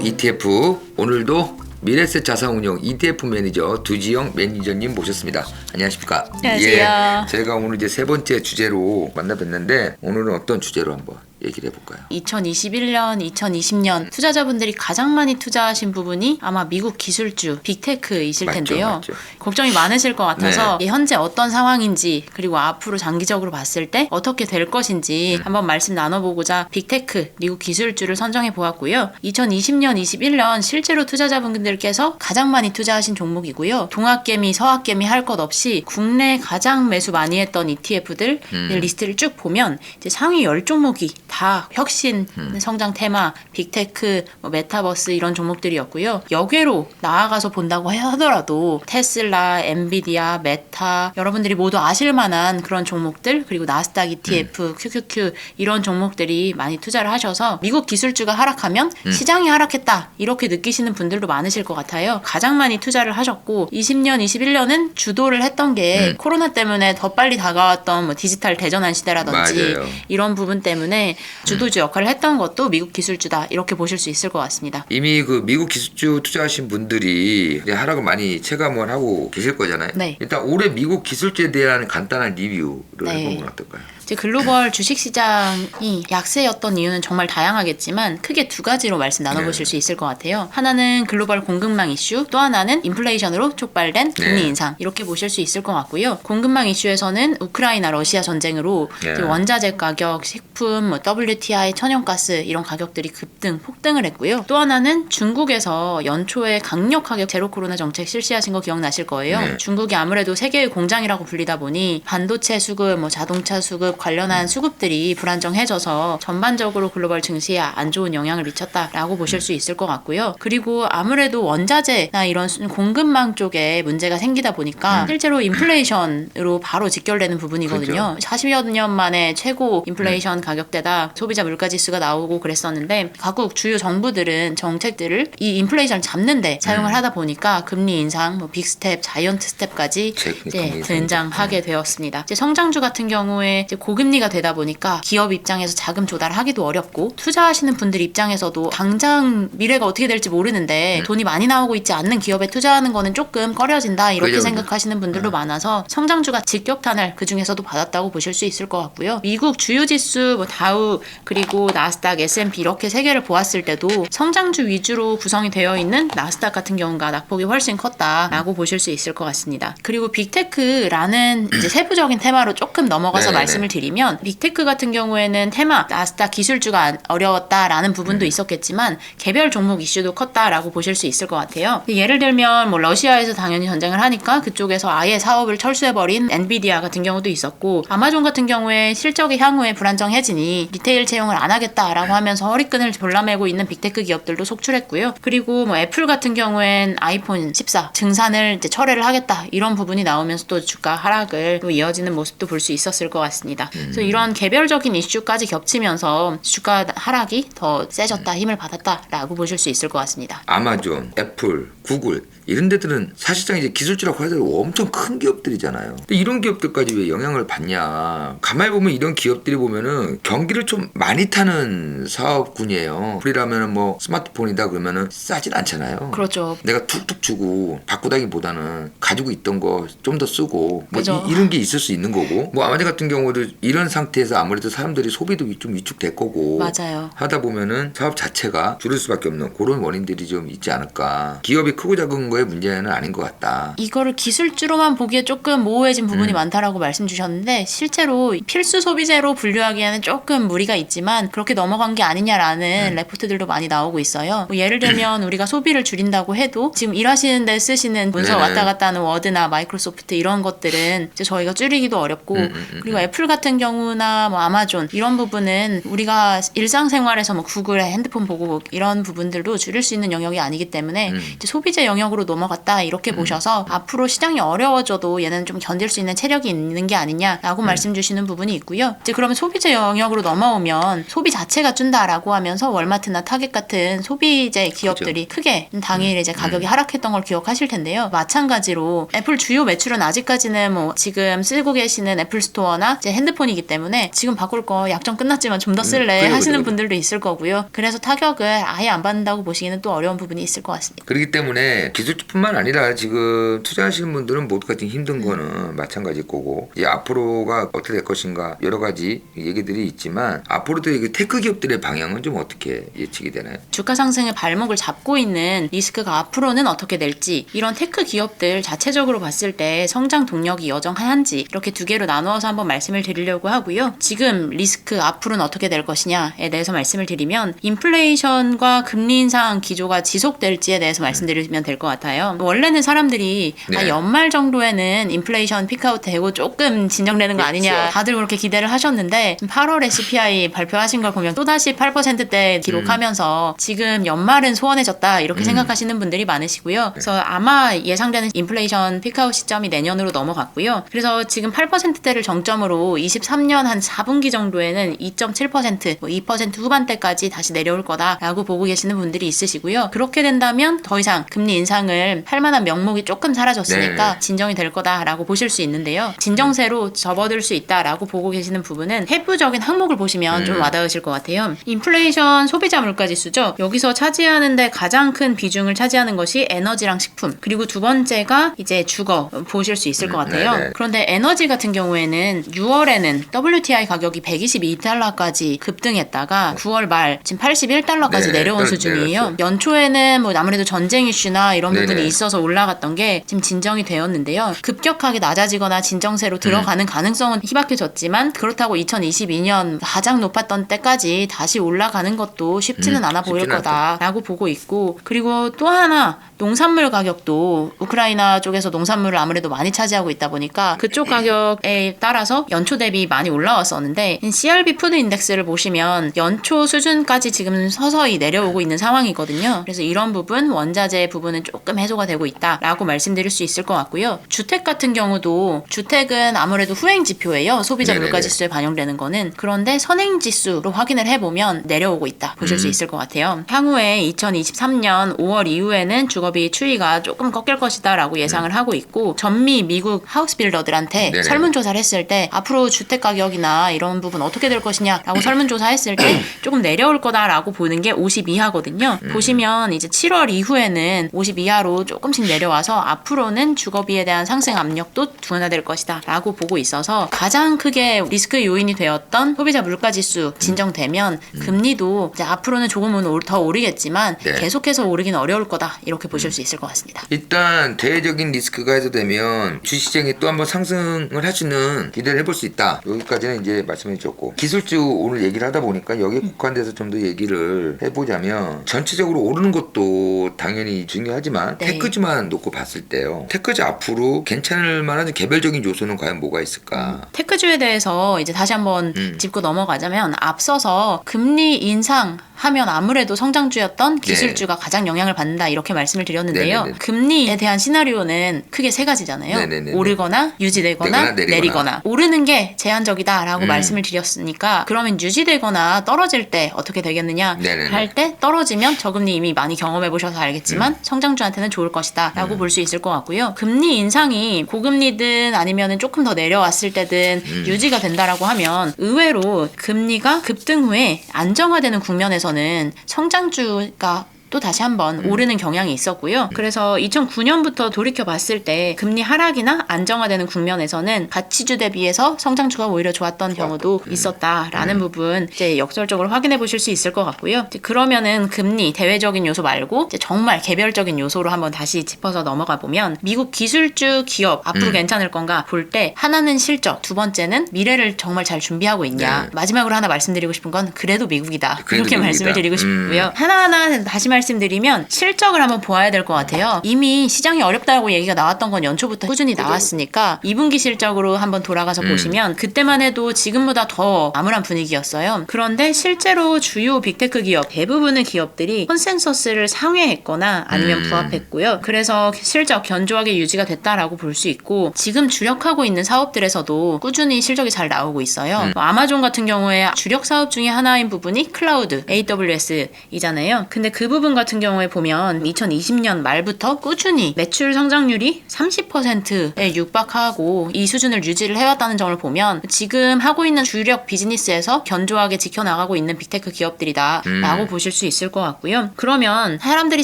ETF 오늘도 미래셋 자산운용 ETF 매니저 두지영 매니저님 모셨습니다. 안녕하십니까? 안녕하세요. 제가 오늘 이제 세 번째 주제로 만나뵀는데 오늘은 어떤 주제로 한번 얘기를 해볼까요? 2021년, 2020년 투자자분들이 가장 많이 투자하신 부분이 아마 미국 기술주, 빅테크이실 텐데요. 맞죠. 걱정이 많으실 것 같아서 현재 어떤 상황인지 그리고 앞으로 장기적으로 봤을 때 어떻게 될 것인지 한번 말씀 나눠보고자 빅테크, 미국 기술주를 선정해 보았고요. 2020년, 21년 실제로 투자자분들께서 가장 많이 투자하신 종목이고요. 동학개미, 서학개미 할 것 없이 국내 가장 매수 많이 했던 ETF들 리스트를 쭉 보면 이제 상위 10종목이 다 혁신, 성장 테마, 빅테크, 메타버스 이런 종목들이었고요. 여기로 나아가서 본다고 하더라도 테슬라, 엔비디아, 메타 여러분들이 모두 아실 만한 그런 종목들 그리고 나스닥 ETF, QQQ 이런 종목들이 많이 투자를 하셔서 미국 기술주가 하락하면 시장이 하락했다 이렇게 느끼시는 분들도 많으실 것 같아요. 가장 많이 투자를 하셨고 20년, 21년은 주도를 했던 게 코로나 때문에 더 빨리 다가왔던 뭐 디지털 대전환 시대라든지 맞아요. 이런 부분 때문에 주도주 역할을 했던 것도 미국 기술주다 이렇게 보실 수 있을 것 같습니다. 이미 그 미국 기술주 투자하신 분들이 이제 하락을 많이 체감을 하고 계실 거잖아요. 네. 일단 올해 미국 기술주에 대한 간단한 리뷰를 네. 해보면 어떨까요? 이제 글로벌 주식시장이 약세였던 이유는 정말 다양하겠지만 크게 두 가지로 말씀 나눠보실 수 있을 것 같아요. 하나는 글로벌 공급망 이슈, 또 하나는 인플레이션으로 촉발된 금리 인상 이렇게 보실 수 있을 것 같고요. 공급망 이슈에서는 우크라이나 러시아 전쟁으로 이제 원자재 가격, 식품, WTI, 천연가스 이런 가격들이 급등, 폭등을 했고요. 또 하나는 중국에서 연초에 강력하게 제로 코로나 정책 실시하신 거 기억나실 거예요. 중국이 아무래도 세계의 공장이라고 불리다 보니 반도체 수급, 자동차 수급 관련한 수급들이 불안정해져서 전반적으로 글로벌 증시에 안 좋은 영향을 미쳤다라고 보실 수 있을 것 같고요. 그리고 아무래도 원자재나 이런 공급망 쪽에 문제가 생기다 보니까 실제로 인플레이션으로 바로 직결되는 부분이거든요. 그렇죠. 40여 년 만에 최고 인플레이션 가격대다 소비자 물가지수가 나오고 그랬었는데 각국 주요 정부들은 정책들을 이 인플레이션을 잡는데 사용을 하다 보니까 금리 인상, 빅스텝, 자이언트 스텝까지 이제 등장하게 되었습니다. 이제 성장주 같은 경우에 이제 고금리가 되다 보니까 기업 입장에서 자금 조달하기도 어렵고 투자하시는 분들 입장에서도 당장 미래가 어떻게 될지 모르는데 돈이 많이 나오고 있지 않는 기업에 투자하는 거는 조금 꺼려진다 이렇게 생각하시는 분들도 많아서 성장주가 직격탄을 그 중에서도 받았다고 보실 수 있을 것 같고요. 미국 주요 지수 다우 그리고 나스닥, S&P 이렇게 세 개를 보았을 때도 성장주 위주로 구성이 되어 있는 나스닥 같은 경우가 낙폭이 훨씬 컸다라고 보실 수 있을 것 같습니다. 그리고 빅테크라는 이제 세부적인 테마로 조금 넘어가서 말씀을 드리면 빅테크 같은 경우에는 테마, 나스닥 기술주가 어려웠다라는 부분도 있었겠지만 개별 종목 이슈도 컸다라고 보실 수 있을 것 같아요. 예를 들면 러시아에서 당연히 전쟁을 하니까 그쪽에서 아예 사업을 철수해버린 엔비디아 같은 경우도 있었고 아마존 같은 경우에 실적이 향후에 불안정해지니 리테일 채용을 안 하겠다라고 하면서 허리끈을 졸라매고 있는 빅테크 기업들도 속출했고요. 그리고 애플 같은 경우엔 아이폰 14 증산을 이제 철회를 하겠다 이런 부분이 나오면서 또 주가 하락을 또 이어지는 모습도 볼 수 있었을 것 같습니다. 그래서 이런 개별적인 이슈까지 겹치면서 주가 하락이 더 세졌다, 힘을 받았다라고 보실 수 있을 것 같습니다. 아마존, 애플, 구글 이런 데들은 사실상 이제 기술주라고 하더라도 엄청 큰 기업들이잖아요. 근데 이런 기업들까지 왜 영향을 받냐? 가만히 보면 이런 기업들이 보면은 경기를 좀 많이 타는 사업군이에요. 우리라면은 스마트폰이다 그러면은 싸진 않잖아요. 그렇죠. 내가 툭툭 주고 바꾸다기보다는 가지고 있던 거 좀 더 쓰고 이런 게 있을 수 있는 거고 아마존 같은 경우도 이런 상태에서 아무래도 사람들이 소비도 좀 위축될 거고 맞아요. 하다 보면은 사업 자체가 줄을 수밖에 없는 그런 원인들이 좀 있지 않을까. 기업이 크고 작은 거의 문제는 아닌 것 같다. 이거를 기술주로만 보기에 조금 모호해진 부분이 많다라고 말씀 주셨는데 실제로 필수 소비재로 분류하기에는 조금 무리가 있지만 그렇게 넘어간 게 아니냐라는 레포트들도 많이 나오고 있어요. 예를 들면 우리가 소비를 줄인다고 해도 지금 일하시는데 쓰시는 문서 왔다 갔다 하는 워드나 마이크로소프트 이런 것들은 이제 저희가 줄이기도 어렵고 그리고 애플 같은 경우나 아마존 이런 부분은 우리가 일상생활에서 구글에 핸드폰 보고 이런 부분들도 줄일 수 있는 영역이 아니기 때문에 이제 소비재 영역으로 영역으로 넘어갔다 이렇게 보셔서 앞으로 시장이 어려워져도 얘는 좀 견딜 수 있는 체력이 있는 게 아니냐라고 말씀 주시는 부분이 있고요. 이제 그러면 소비재 영역으로 넘어오면 소비 자체가 준다라고 하면서 월마트나 타겟 같은 소비재 기업들이 크게 당일 이제 가격이 하락했던 걸 기억하실 텐데요. 마찬가지로 애플 주요 매출은 아직까지는 뭐 지금 쓰고 계시는 애플 스토어나 이제 핸드폰이기 때문에 지금 바꿀 거 약정 끝났지만 좀 더 쓸래 그래요, 하시는 그래요. 분들도 있을 거고요. 그래서 타격을 아예 안 받는다고 보시기는 또 어려운 부분이 있을 것 같습니다. 그렇기 때문에 기술뿐만 아니라 지금 투자하시는 분들은 모두가 지금 힘든 거는 마찬가지일 거고 이제 앞으로가 어떻게 될 것인가 여러 가지 얘기들이 있지만 앞으로도 이 테크 기업들의 방향은 좀 어떻게 예측이 되나요? 주가 상승의 발목을 잡고 있는 리스크가 앞으로는 어떻게 될지 이런 테크 기업들 자체적으로 봤을 때 성장 동력이 여전한지 이렇게 두 개로 나누어서 한번 말씀을 드리려고 하고요. 지금 리스크 앞으로는 어떻게 될 것이냐에 대해서 말씀을 드리면 인플레이션과 금리 인상 기조가 지속될지에 대해서 말씀드리면 될 것 같아요. 원래는 사람들이 네. 연말 정도에는 인플레이션 피크아웃 되고 조금 진정되는 거 아니냐 그렇죠. 다들 그렇게 기대를 하셨는데 8월 SPI 발표하신 걸 보면 또다시 8%대 기록하면서 지금 연말은 소원해졌다 이렇게 생각하시는 분들이 많으시고요. 그래서 아마 예상되는 인플레이션 피크아웃 시점이 내년으로 넘어갔고요. 그래서 지금 8%대를 정점으로 23년 한 4분기 정도에는 2.7%, 2% 후반대까지 다시 내려올 거다라고 보고 계시는 분들이 있으시고요. 그렇게 된다면 더 이상 금리 인상을 할 만한 명목이 조금 사라졌으니까 네. 진정이 될 거다라고 보실 수 있는데요. 진정세로 접어들 수 있다라고 보고 계시는 부분은 세부적인 항목을 보시면 좀 와닿으실 것 같아요. 인플레이션 소비자 물가 지수죠. 여기서 차지하는데 가장 큰 비중을 차지하는 것이 에너지랑 식품 그리고 두 번째가 이제 주거 보실 수 있을 것 같아요. 네네. 그런데 에너지 같은 경우에는 6월에는 WTI 가격이 122달러까지 급등했다가 9월 말 지금 81달러까지 네, 내려온 수준이에요. 내려왔어요. 연초에는 뭐 아무래도 전쟁 이슈나 이런 부분이 네네. 있어서 올라갔던 게 지금 진정이 되었는데요. 급격하게 낮아지거나 진정세로 들어가는 가능성은 희박해졌지만 그렇다고 2022년 가장 높았던 때까지 다시 올라가는 것도 쉽지는 않아 보일 쉽지는 거다라고 보고 있고 그리고 또 하나 농산물 가격도 우크라이나 쪽에서 농산물을 아무래도 많이 차지하고 있다 보니까 그쪽 가격에 따라서 연초 대비 많이 올라왔었는데 CRB 푸드 인덱스를 보시면 연초 수준까지 지금 서서히 내려오고 있는 상황이거든요. 그래서 이런 부분 원자재 부분은 조금 해소가 되고 있다라고 말씀드릴 수 있을 것 같고요. 주택 같은 경우도 주택은 아무래도 후행 지표예요. 소비자 네네네. 물가 지수에 반영되는 거는 그런데 선행 지수로 확인을 해보면 내려오고 있다 보실 수 있을 것 같아요. 향후에 2023년 5월 이후에는 주거비 추이가 조금 꺾일 것이다 라고 예상을 하고 있고 전미 미국 하우스 빌더들한테 네네. 설문조사를 했을 때 앞으로 주택 가격이나 이런 부분 어떻게 될 것이냐라고 설문조사 했을 때 조금 내려올 거다라고 보는 게 50 이하거든요. 보시면 이제 7월 이후에는 50 이하로 조금씩 내려와서 앞으로는 주거비에 대한 상승 압력도 둔화될 것이다 라고 보고 있어서 가장 크게 리스크 요인이 되었던 소비자 물가지수 진정되면 금리도 이제 앞으로는 조금은 더 오르겠지만 네. 계속해서 오르긴 어려울 거다 이렇게 보실 수 있을 것 같습니다. 일단 대외적인 리스크가 해소되면 주시장이 또 한번 상승을 할 수 있는 기대를 해볼 수 있다. 여기까지는 이제 말씀해 주셨고 기술주 오늘 얘기를 하다 보니까 여기에 국한돼서 좀 더 얘기를 해보자면 전체적으로 오르는 것도 당연히 중요하지만 네. 테크주만 놓고 봤을 때요. 테크주 앞으로 괜찮을 만한 개별적인 요소는 과연 뭐가 있을까? 테크주에 대해서 이제 다시 한번 짚고 넘어가자면 앞서서 금리 인상하면 아무래도 성장주였던 기술주가 가장 영향을 받는다 이렇게 말씀을 드렸는데요. 네네네. 금리에 대한 시나리오는 크게 세 가지잖아요. 네네네. 오르거나 유지되거나 내리거나. 오르는 게 제한적이다라고 말씀을 드렸으니까 그러면 유지되거나 떨어질 때 어떻게 되겠느냐 네네네. 할 때 떨어지면 저금리 이미 많이 경험해 보셔서 알겠지만 성장주한테는 좋을 것이다 라고 볼 수 있을 것 같고요. 금리 인상이 고금리든 아니면 조금 더 내려왔을 때든 유지가 된다라고 하면 의외로 금리가 급등 후에 안정화되는 국면에서는 성장주가 또 다시 한번 오르는 경향이 있었고요. 그래서 2009년부터 돌이켜 봤을 때 금리 하락이나 안정화되는 국면에서는 가치주 대비해서 성장주가 오히려 좋았던 경우도 있었다라는 부분 이제 역설적으로 확인해 보실 수 있을 것 같고요. 이제 그러면은 금리 대외적인 요소 말고 이제 정말 개별적인 요소로 한번 다시 짚어서 넘어가 보면 미국 기술주 기업 앞으로 괜찮을 건가 볼 때 하나는 실적, 두 번째는 미래를 정말 잘 준비하고 있냐. 네. 마지막으로 하나 말씀드리고 싶은 건 그래도 미국이다. 그래도 이렇게 미국이다. 말씀을 드리고 싶고요. 하나하나 다시 말씀드리면 실적을 한번 보아야 될 것 같아요. 이미 시장이 어렵다고 얘기가 나왔던 건 연초부터 꾸준히 나왔으니까 2분기 실적으로 한번 돌아가서 보시면 그때만 해도 지금보다 더 암울한 분위기였어요. 그런데 실제로 주요 빅테크 기업 대부분의 기업들이 컨센서스를 상회했거나 아니면 부합했고요. 그래서 실적 견조하게 유지가 됐다라고 볼 수 있고 지금 주력하고 있는 사업들에서도 꾸준히 실적이 잘 나오고 있어요. 아마존 같은 경우에 주력 사업 중에 하나인 부분이 클라우드 AWS이잖아요. 근데 그 부분 같은 경우에 보면 2020년 말부터 꾸준히 매출 성장률이 30%에 육박하고 이 수준을 유지를 해왔다는 점을 보면 지금 하고 있는 주력 비즈니스에서 견조하게 지켜나가고 있는 빅테크 기업들이다 라고 보실 수 있을 것 같고요. 그러면 사람들이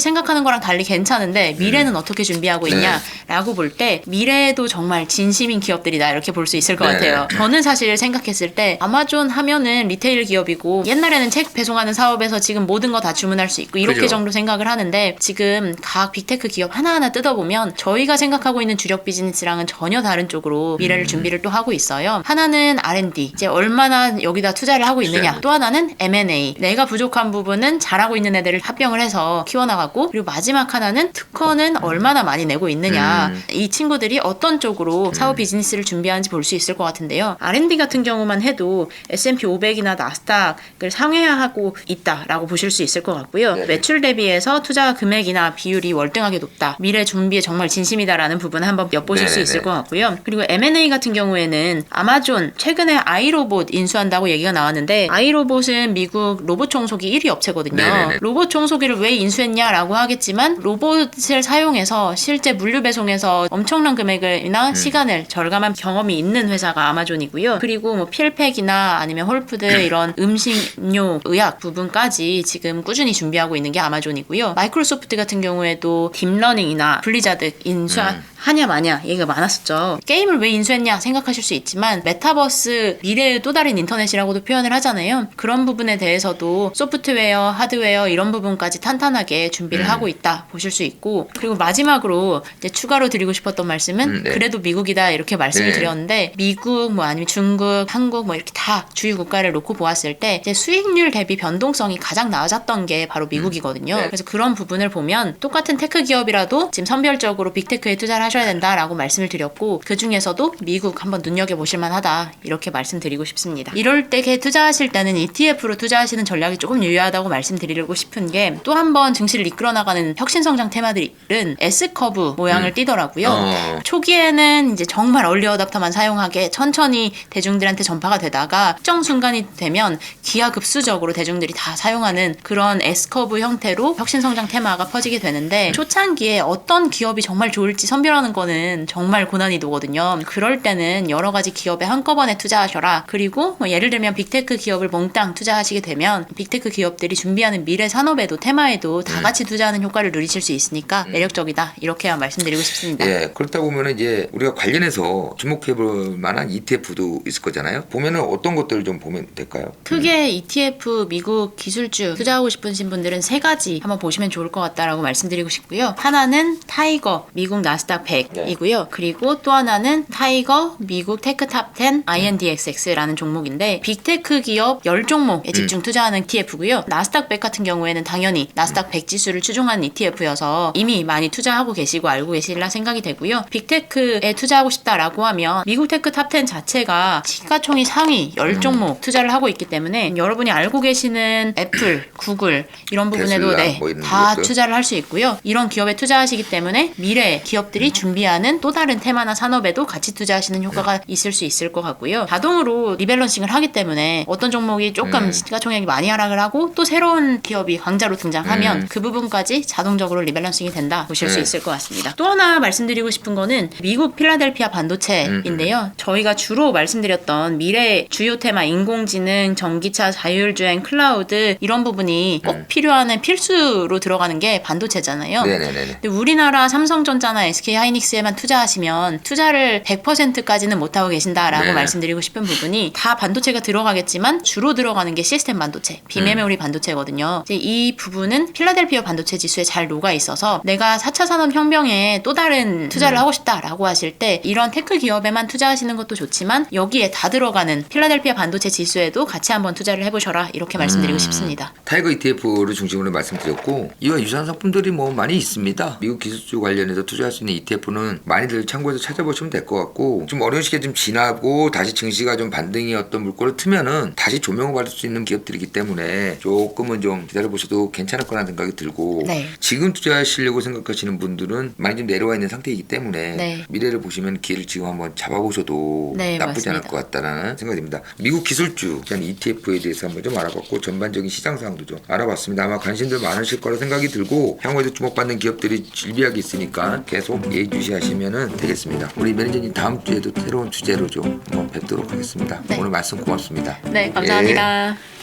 생각하는 거랑 달리 괜찮은데 미래는 어떻게 준비하고 있냐 라고 볼 때 미래에도 정말 진심인 기업들이다 이렇게 볼 수 있을 것 같아요. 저는 사실 생각했을 때 아마존 하면은 리테일 기업이고 옛날에는 책 배송하는 사업에서 지금 모든 거 다 주문할 수 있고 이렇게 그죠. 정도 생각을 하는데 지금 각 빅테크 기업 하나하나 뜯어보면 저희가 생각하고 있는 주력 비즈니스랑은 전혀 다른 쪽으로 미래를 준비를 또 하고 있어요. 하나는 R&D 이제 얼마나 여기다 투자를 하고 있느냐, 또 하나는 M&A 내가 부족한 부분은 잘하고 있는 애들을 합병을 해서 키워나가고, 그리고 마지막 하나는 특허는 얼마나 많이 내고 있느냐, 이 친구들이 어떤 쪽으로 사업 비즈니스를 준비하는지 볼 수 있을 것 같은데요. R&D 같은 경우만 해도 S&P 500이나 나스닥을 상회하고 있다라고 보실 수 있을 것 같고요. 매출 대비해서 투자 금액이나 비율이 월등하게 높다. 미래 준비에 정말 진심이다라는 부분 한번 엿보실 수 있을 것 같고요. 그리고 M&A 같은 경우에는 아마존 최근에 아이로봇 인수한다고 얘기가 나왔는데 아이로봇은 미국 로봇 청소기 1위 업체거든요. 로봇 청소기를 왜 인수했냐라고 하겠지만 로봇을 사용해서 실제 물류 배송에서 엄청난 금액이나 시간을 절감한 경험이 있는 회사가 아마존이고요. 그리고 뭐 필팩이나 아니면 홀푸드 이런 음식료, 의약 부분까지 지금 꾸준히 준비하고 있는 게 아마존이고요. 마이크로소프트 같은 경우에도 딥러닝이나 블리자드 인수하냐 마냐 얘기가 많았었죠. 게임을 왜 인수했냐 생각하실 수 있지만 메타버스 미래의 또 다른 인터넷이라고도 표현을 하잖아요. 그런 부분에 대해서도 소프트웨어, 하드웨어 이런 부분까지 탄탄하게 준비를 하고 있다 보실 수 있고, 그리고 마지막으로 이제 추가로 드리고 싶었던 말씀은 그래도 미국이다 이렇게 말씀을 드렸는데 미국 뭐 아니면 중국, 한국 뭐 이렇게 다 주요 국가를 놓고 보았을 때 이제 수익률 대비 변동성이 가장 낮았던 게 바로 미국이거든요. 그래서 그런 부분을 보면 똑같은 테크 기업이라도 지금 선별적으로 빅테크에 투자를 하셔야 된다라고 말씀을 드렸고, 그 중에서도 미국 한번 눈여겨보실 만하다 이렇게 말씀드리고 싶습니다. 이럴 때 투자하실 때는 ETF로 투자하시는 전략이 조금 유효하다고 말씀드리고 싶은 게 또 한 번 증시를 이끌어 나가는 혁신성장 테마들은 S커브 모양을 띠더라고요. 초기에는 이제 정말 얼리 어답터만 사용하게 천천히 대중들한테 전파가 되다가 특정 순간이 되면 기하급수적으로 대중들이 다 사용하는 그런 S커브 형태로 혁신성장 테마가 퍼지게 되는데, 초창기에 어떤 기업이 정말 좋을지 선별하는 거는 정말 고난이 도거든요. 그럴 때는 여러 가지 기업에 한꺼번에 투자하셔라. 그리고 뭐 예를 들면 빅테크 기업을 몽땅 투자하시게 되면 빅테크 기업들이 준비하는 미래 산업에도 테마에도 다 같이 투자하는 효과를 누리실 수 있으니까 매력적이다 이렇게만 말씀드리고 싶습니다. 예, 그렇다 보면 이제 우리가 관련해서 주목해볼 만한 ETF도 있을 거잖아요. 보면은 어떤 것들을 좀 보면 될까요? 크게 ETF 미국 기술주 투자하고 싶으신 분들은 세 가지 한번 보시면 좋을 것 같다라고 말씀드리고 싶고요. 하나는 타이거 미국 나스닥 100이고요. 그리고 또 하나는 타이거 미국 테크 탑10 INDXX라는 종목인데 빅테크 기업 10종목에 집중 투자하는 ETF고요. 나스닥 100 같은 경우에는 당연히 나스닥 100 지수를 추종하는 ETF여서 이미 많이 투자하고 계시고 알고 계시리라 생각이 되고요. 빅테크에 투자하고 싶다라고 하면 미국 테크 탑10 자체가 시가총액 상위 10종목 투자를 하고 있기 때문에 여러분이 알고 계시는 애플, 구글 이런 부분에도 테슬라, 뭐 이런 다 것들. 투자를 할 수 있고요. 이런 기업에 투자하시기 때문에 미래 기업들이 준비하는 또 다른 테마나 산업에도 같이 투자하시는 효과가 있을 수 있을 것 같고요. 자동으로 리밸런싱을 하기 때문에 어떤 종목이 조금 시가총액이 많이 하락을 하고 또 새로운 기업이 강자로 등장하면 그 부분까지 자동적으로 리밸런싱이 된다 보실 수 있을 것 같습니다. 또 하나 말씀드리고 싶은 거는 미국 필라델피아 반도체인데요. 저희가 주로 말씀드렸던 미래 주요 테마 인공지능, 전기차, 자율주행, 클라우드 이런 부분이 꼭 필요한 필수로 들어가는 게 반도체잖아요. 근데 우리나라 삼성전자나 SK하이닉스에만 투자하시면 투자를 100%까지는 못하고 계신다라고 말씀드리고 싶은 부분이, 다 반도체가 들어가겠지만 주로 들어가는 게 시스템 반도체, 비메모리 반도체거든요. 이제 이 부분은 필라델피아 반도체 지수에 잘 녹아 있어서 내가 4차 산업혁명에 또 다른 투자를 하고 싶다라고 하실 때 이런 테크 기업에만 투자하시는 것도 좋지만 여기에 다 들어가는 필라델피아 반도체 지수에도 같이 한번 투자를 해보셔라 이렇게 말씀드리고 싶습니다. 타이거 ETF를 중심으로 말씀 말씀드렸고 이와 유사한 상품들이 뭐 많이 있습니다. 미국 기술주 관련해서 투자할 수 있는 ETF는 많이들 참고해서 찾아보시면 될 것 같고 좀 어려운 시기가 좀 지나고 다시 증시가 좀 반등이었던 물꼬를 트면은 다시 조명을 받을 수 있는 기업들이기 때문에 조금은 좀 기다려보셔도 괜찮을 거라는 생각이 들고 네. 지금 투자하시려고 생각하시는 분들은 많이 좀 내려와 있는 상태이기 때문에 네. 미래를 보시면 기회를 지금 한번 잡아보셔도 네, 나쁘지 않을 맞습니다. 것 같다라는 생각이 듭니다. 미국 기술주 ETF에 대해서 한번 좀 알아봤고 전반적인 시장 상황도 좀 알아봤습니다. 아마 관심들 많으실 거라 생각이 들고 향후에도 주목받는 기업들이 질비하게 있으니까 계속 예의주시하시면 되겠습니다. 우리 매니저님 다음 주에도 새로운 주제로 좀 한번 뵙도록 하겠습니다. 네. 오늘 말씀 고맙습니다. 네, 감사합니다.